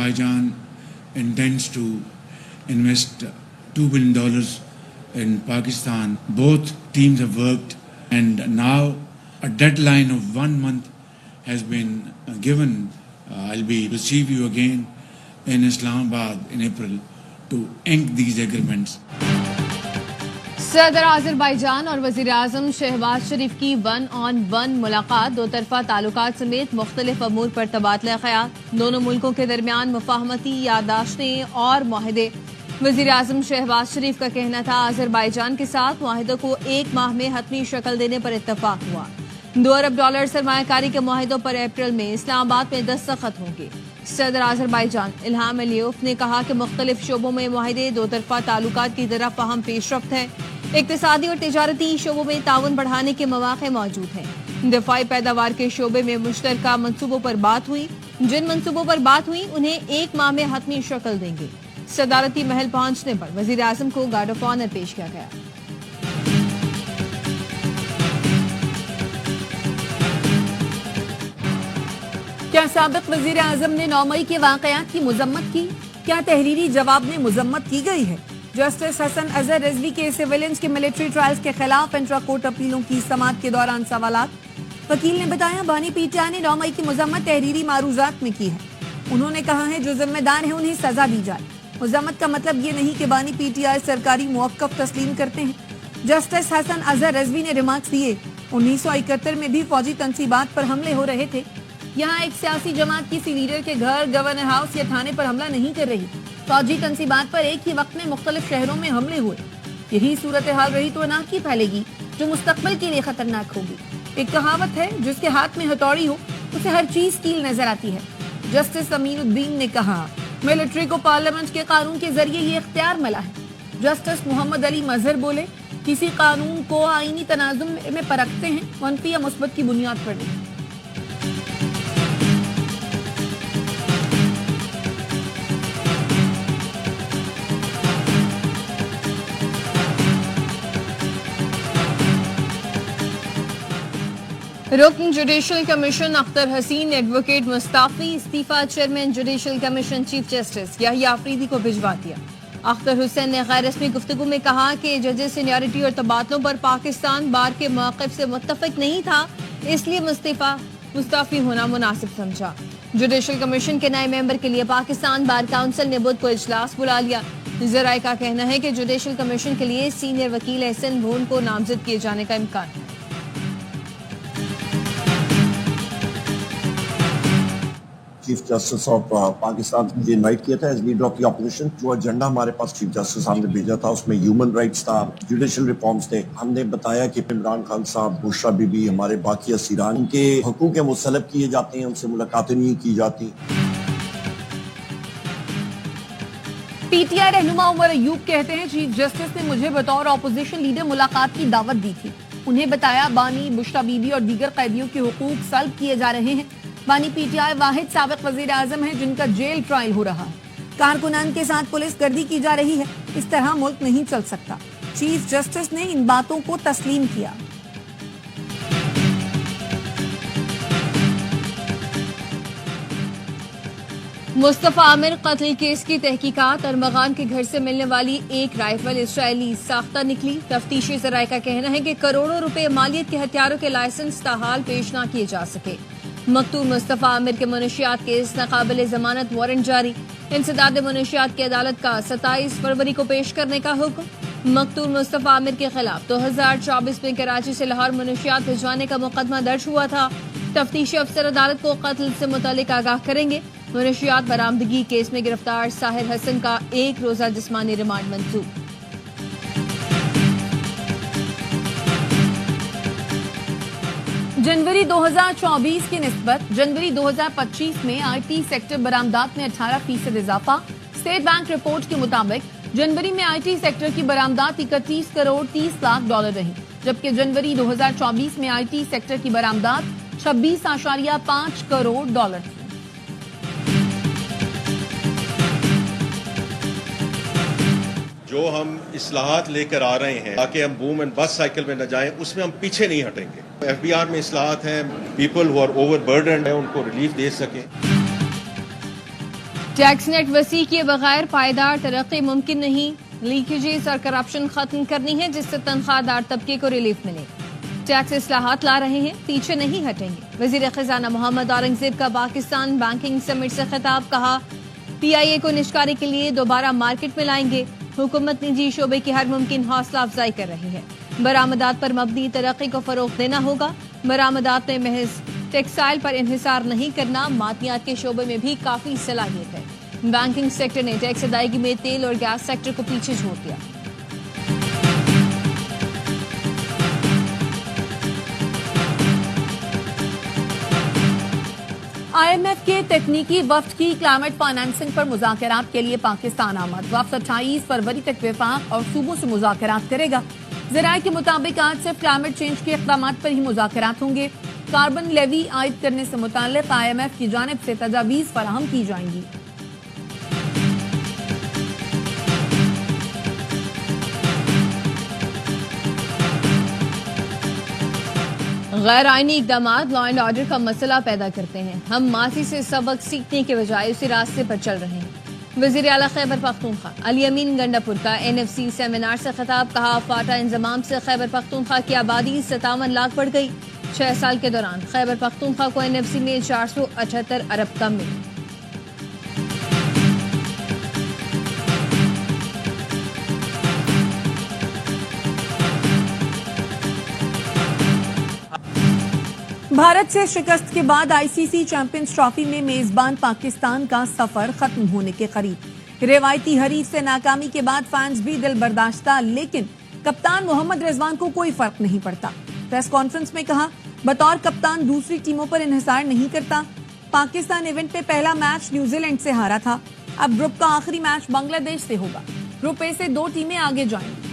Azerbaijan intends to invest $2 billion in Pakistan. Both teams have worked, and now a deadline of 1 month has been given. I'll receive you again in Islamabad in April to ink these agreements. صدر آذربائیجان اور وزیر اعظم شہباز شریف کی 1-on-1 ملاقات دو طرفہ تعلقات سمیت مختلف امور پر تبادلہ خیال، دونوں ملکوں کے درمیان مفاہمتی یادداشتیں اور معاہدے۔ وزیر اعظم شہباز شریف کا کہنا تھا آذربائیجان کے ساتھ معاہدے کو 1 ماہ میں حتمی شکل دینے پر اتفاق ہوا۔ $2 ارب سرمایہ کاری کے معاہدوں پر اپریل میں اسلام آباد میں دستخط ہوں گے۔ صدر آذربائیجان الہام علیوف نے کہا کہ مختلف شعبوں میں معاہدے دو طرفہ تعلقات کی طرف اہم پیش رفت ہے، اقتصادی اور تجارتی شعبوں میں تعاون بڑھانے کے مواقع موجود ہیں۔ دفاعی پیداوار کے شعبے میں مشترکہ منصوبوں پر بات ہوئی، جن منصوبوں پر بات ہوئی انہیں 1 ماہ میں حتمی شکل دیں گے۔ صدارتی محل پہنچنے پر وزیر اعظم کو گارڈ آف آنر پیش کیا گیا۔ کیا سابق وزیر اعظم نے 9 مئی کے واقعات کی مذمت کی؟ کیا تحریری جواب میں مذمت کی گئی ہے؟ جسٹس حسن اظہر رضوی کے سیویلینز کے ملٹری ٹرائلز کے خلاف انٹرا کورٹ اپیلوں کی سماعت کے دوران سوالات۔ وکیل نے بتایا بانی پی ٹی آئی نے 9 مئی کی مذمت تحریری معروضات میں کی ہے۔ انہوں نے کہا ہے جو ذمہ دار ہیں انہیں سزا دی جائے۔ مذمت کا مطلب یہ نہیں کہ بانی پی ٹی آئی سرکاری موقف تسلیم کرتے ہیں۔ جسٹس حسن اظہر رضوی نے ریمارکس دیے 1971 میں بھی فوجی تنصیبات پر حملے ہو رہے تھے۔ یہاں ایک سیاسی جماعت کسی لیڈر کے گھر، گورنر ہاؤس یا تھانے پر حملہ نہیں کر رہی۔ فوجی تنصیبات پر ایک ہی وقت میں مختلف شہروں میں حملے ہوئے۔ یہی صورتحال رہی تو انارکی پھیلے گی جو مستقبل کے لیے خطرناک ہوگی۔ ایک کہاوت ہے جس کے ہاتھ میں ہتھوڑی ہو اسے ہر چیز کیل نظر آتی ہے۔ جسٹس امین الدین نے کہا ملٹری کو پارلیمنٹ کے قانون کے ذریعے یہ اختیار ملا ہے۔ جسٹس محمد علی مظہر بولے کسی قانون کو آئینی تناظم میں پرکھتے ہیں، منفی یا مثبت کی بنیاد پر نہیں۔ رکن جوڈیشل کمیشن اختر حسین نے ایڈوکیٹ مستعفی استعفیٰ chairman judicial commission chief justice Yahya Afridi کو بھجوا دیا۔ اختر حسین نے غیر رسمی گفتگو میں کہا کہ ججز سینیورٹی اور تبادلوں پر پاکستان بار کے موقف سے متفق نہیں تھا، اس لیے مستعفی ہونا مناسب سمجھا۔ جوڈیشل کمیشن کے نئے ممبر کے لیے پاکستان بار کونسل نے بدھ کو اجلاس بلا لیا۔ ذرائع کا کہنا ہے کہ جوڈیشل کمیشن کے لیے سینئر وکیل احسن بھون کو نامزد کیے جانے کا امکان ہے۔ چیف جسٹس آف پاکستان مجھے انوائٹ کیا تھا as leader of the opposition. جو ایجنڈا ہمارے پاس چیف جسٹس صاحب نے بھیجا تھا اس میں ہیومن رائٹس تھا، جوڈیشل ریفارمز تھے۔ ہم نے بتایا کہ عمران خان صاحب، بشرا بی بی، ہمارے باقی اسیران، ان کے حقوق مستلب کیے جاتے ہیں، ان سے ملاقاتیں نہیں کی جاتی۔ پی ٹی آئی رہنما عمر ایوب کہتے ہیں چیف جسٹس نے مجھے بطور اپوزیشن لیڈر ملاقات کی دعوت دی تھی۔ انہیں بتایا بانی، بشرا بی بی اور دیگر قیدیوں کے حقوق سلب کیے جا رہے ہیں۔ بانی پی ٹی آئی واحد سابق وزیر اعظم ہے جن کا جیل ٹرائل ہو رہا ہے۔ کارکنان کے ساتھ پولیس گردی کی جا رہی ہے، اس طرح ملک نہیں چل سکتا۔ چیف جسٹس نے ان باتوں کو تسلیم کیا۔ مصطفیٰ عامر قتل کیس کی تحقیقات، ارمغان کے گھر سے ملنے والی ایک رائفل اسرائیلی ساختہ نکلی۔ تفتیشی ذرائع کا کہنا ہے کہ کروڑوں روپے مالیت کے ہتھیاروں کے لائسنس تاحال پیش نہ کیے جا سکے۔ مقتول مصطفیٰ عامر کے منشیات کیس ناقابل ضمانت وارنٹ جاری۔ انسداد منشیات کی عدالت کا 27 فروری کو پیش کرنے کا حکم۔ مقتول مصطفیٰ عامر کے خلاف 2024 میں کراچی سے لاہور منشیات بھجوانے کا مقدمہ درج ہوا تھا۔ تفتیشی افسر عدالت کو قتل سے متعلق آگاہ کریں گے۔ منشیات برآمدگی کیس میں گرفتار ساحر حسن کا 1 روزہ جسمانی ریمانڈ منظور۔ جنوری 2024 کی نسبت جنوری 2025 میں آئی ٹی سیکٹر برآمدات میں 18% اضافہ۔ اسٹیٹ بینک رپورٹ کے مطابق جنوری میں آئی ٹی سیکٹر کی برآمدات 31 کروڑ 30 لاکھ ڈالر رہی، جبکہ جنوری 2024 میں آئی ٹی سیکٹر کی برآمدات 26.5 کروڑ ڈالر تھی۔ جو ہم اصلاحات لے کر آ رہے ہیں تاکہ ہم بوم اینڈ بس سائیکل میں نہ جائیں، اس میں ہم پیچھے نہیں ہٹیں گے۔ ایف بی آر میں اصلاحات ہیں، people who are overburdened ہیں ان کو ریلیف دے سکیں۔ ٹیکس نیٹ وسیع کیے بغیر پائیدار ترقی ممکن نہیں، لیکیجز اور کرپشن ختم کرنی ہے جس سے تنخواہ دار طبقے کو ریلیف ملے۔ ٹیکس اصلاحات لا رہے ہیں، پیچھے نہیں ہٹیں گے۔ وزیر خزانہ محمد اورنگزیب کا پاکستان بینکنگ سمٹ سے خطاب، کہا پی آئی اے کو نشکاری کے لیے دوبارہ مارکیٹ میں لائیں گے۔ حکومت نجی شعبے کی ہر ممکن حوصلہ افزائی کر رہی ہے۔ برآمدات پر مبنی ترقی کو فروغ دینا ہوگا۔ برآمدات میں محض ٹیکسٹائل پر انحصار نہیں کرنا، معدنیات کے شعبے میں بھی کافی صلاحیت ہے۔ بینکنگ سیکٹر نے ٹیکس ادائیگی میں تیل اور گیس سیکٹر کو پیچھے چھوڑ دیا۔ آئی ایم ایف کے تکنیکی وفد کی کلائمیٹ فائنانسنگ پر مذاکرات کے لیے پاکستان آمد۔ وفد 28 فروری تک وفاق اور صوبوں سے مذاکرات کرے گا۔ ذرائع کے مطابق آج صرف کلائمیٹ چینج کے اقدامات پر ہی مذاکرات ہوں گے۔ کاربن لیوی عائد کرنے سے متعلق آئی ایم ایف کی جانب سے تجاویز فراہم کی جائیں گی۔ غیر آئینی اقدامات لا اینڈ آرڈر کا مسئلہ پیدا کرتے ہیں۔ ہم ماضی سے سبق سیکھنے کے بجائے اسی راستے پر چل رہے ہیں۔ وزیر اعلیٰ خیبر پختونخوا علی امین گنڈا پور کا NFC سیمینار سے خطاب، کہا فاٹا انضمام سے خیبر پختونخوا کی آبادی 57 لاکھ بڑھ گئی۔ 6 سال کے دوران خیبر پختونخوا کو NFC میں 478 ارب کم ملی۔ بھارت سے شکست کے بعد ICC چیمپئنز ٹرافی میں میزبان پاکستان کا سفر ختم ہونے کے قریب۔ روایتی حریف سے ناکامی کے بعد فینس بھی دل برداشتہ، لیکن کپتان محمد رضوان کو کوئی فرق نہیں پڑتا۔ پریس کانفرنس میں کہا، بطور کپتان دوسری ٹیموں پر انحصار نہیں کرتا۔ پاکستان ایونٹ میں پہلا میچ نیوزی لینڈ سے ہارا تھا، اب گروپ کا آخری میچ بنگلہ دیش سے ہوگا۔ گروپ اے سے 2 ٹیمیں آگے جائیں گی۔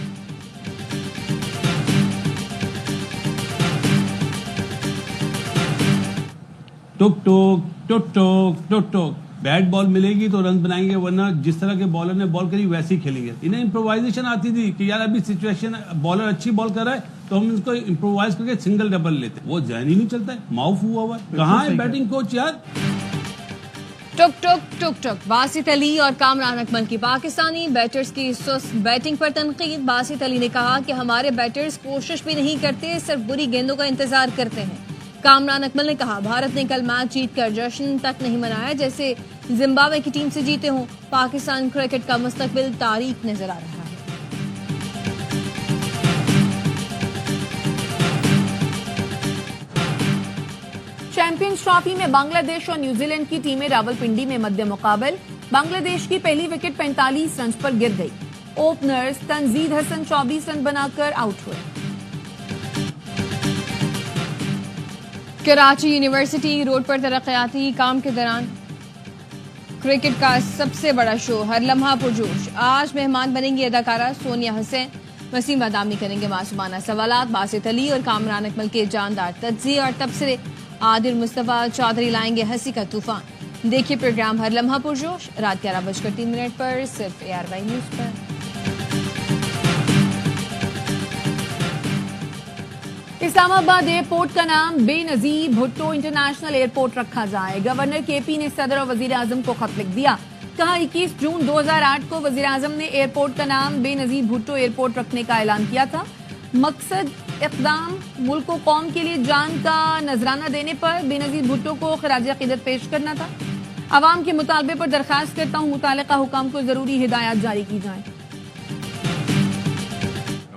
ٹک ٹوک ٹک ٹوک ٹک ٹوک، بیٹ بال ملے گی تو رن بنائیں گے، ورنہ جس طرح کے بالر نے بال کری ویسے ہی کھیلیں گے۔ انہیں امپرووائزیشن آتی تھی کہ یار ابھی سچویشن بالر اچھی بال کر رہا ہے تو ہم اس کو امپرووائز کر کے سنگل ڈبل لیتے ہیں۔ وہ ذہن ہی نہیں چلتا ہے، معاف ہوا ہوا ہے۔ کہاں ہے بیٹنگ کوچ یار؟ ٹک ٹک ٹک ٹک، باسط علی اور کامران اکمل کی پاکستانی بیٹرز کی سست بیٹنگ پر تنقید۔ باسط علی نے کہا کہ ہمارے بیٹرز کوشش بھی نہیں کرتے، صرف بری گیندوں کا انتظار کرتے ہیں۔ کامران اکمل نے کہا بھارت نے کل میچ جیت کر جشن تک نہیں منایا جیسے زمبابوے کی ٹیم سے جیتے ہوں۔ پاکستان کرکٹ کا مستقبل تاریک نظر آ رہا ہے۔ چیمپئنز ٹرافی میں بنگلہ دیش اور نیوزی لینڈ کی ٹیمیں راولپنڈی میں مد مقابل۔ بنگلہ دیش کی پہلی وکٹ 45 رنز پر گر گئی۔ اوپنرز تنزید حسن 24 رن بنا کر آؤٹ ہوئے۔ کراچی یونیورسٹی روڈ پر ترقیاتی کام کے دوران کرکٹ کا سب سے بڑا شو ہر لمحہ پرجوش۔ آج مہمان بنیں گی اداکارہ سونیا حسین، وسیم بادامی کریں گے معصومانہ سوالات، باسط علی اور کامران اکمل کے جاندار تجزیے اور تبصرے، عادل مصطفیٰ چودھری لائیں گے ہنسی کا طوفان۔ دیکھیے پروگرام ہر لمحہ پرجوش رات 11:03 پر صرف ARY نیوز پر۔ اسلام آباد ایئرپورٹ کا نام بے نظیر بھٹو انٹرنیشنل ایئرپورٹ رکھا جائے۔ گورنر KP نے صدر اور وزیر اعظم کو خط لکھ دیا، کہا 21 جون 2008 کو وزیر اعظم نے ایئرپورٹ کا نام بے نظیر بھٹو ایئرپورٹ رکھنے کا اعلان کیا تھا۔ مقصد اقدام ملک و قوم کے لیے جان کا نذرانہ دینے پر بے نظیر بھٹو کو خراج عقیدت پیش کرنا تھا۔ عوام کے مطالبے پر درخواست کرتا ہوں متعلقہ حکام کو ضروری ہدایات جاری کی جائیں۔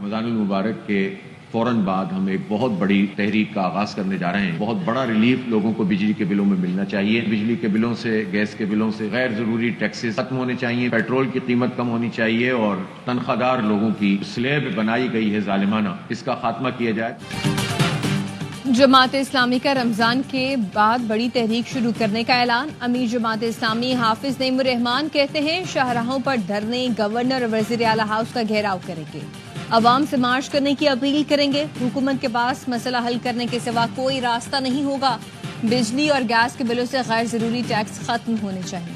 رمضان المبارک کے فوراً بعد ہم ایک بہت بڑی تحریک کا آغاز کرنے جا رہے ہیں۔ بہت بڑا ریلیف لوگوں کو بجلی کے بلوں میں ملنا چاہیے۔ بجلی کے بلوں سے، گیس کے بلوں سے غیر ضروری ٹیکسز ختم ہونے چاہیے، پیٹرول کی قیمت کم ہونی چاہیے اور تنخواہ دار لوگوں کی سلیب بنائی گئی ہے ظالمانہ، اس کا خاتمہ کیا جائے۔ جماعت اسلامی کا رمضان کے بعد بڑی تحریک شروع کرنے کا اعلان۔ امیر جماعت اسلامی حافظ نعیم الرحمان کہتے ہیں شاہراہوں پر دھرنے، گورنر اور وزیر اعلیٰ ہاؤس کا گھیراؤ کریں گے، عوام سے مارچ کرنے کی اپیل کریں گے۔ حکومت کے پاس مسئلہ حل کرنے کے سوا کوئی راستہ نہیں ہوگا۔ بجلی اور گیس کے بلوں سے غیر ضروری ٹیکس ختم ہونے چاہیے۔